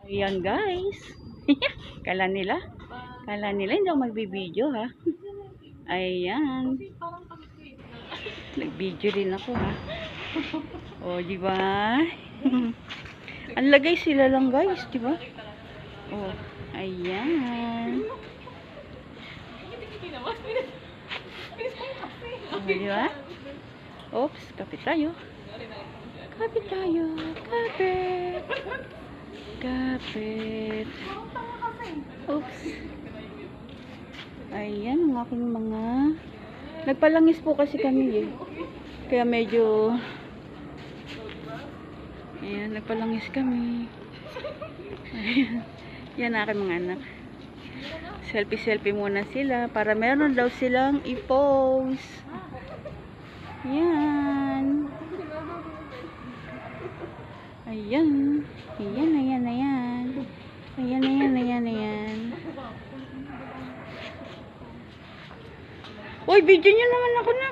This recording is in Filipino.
Ayan guys. Kala nila. Kala nila hindi ako magbibideo ha. Ayan. Nag-video rin ako ha. O, di ba? Ang lagay sila lang guys, di ba? O, ayan. O, di ba? Oops, kapit tayo. Kapit tayo. Kapit. Kapit. Oops. Ayan ang aking mga... Nagpalangis po kasi kami eh. Kaya medyo... Ayan, nagpalangis kami. Ayan. Yan aking mga anak. Selfie-selfie muna sila para meron daw silang i-post. Yan. Ayan. Ayan, ayan, ayan. Ayan, ayan, ayan, ayan. Uy, video nyo naman ako na.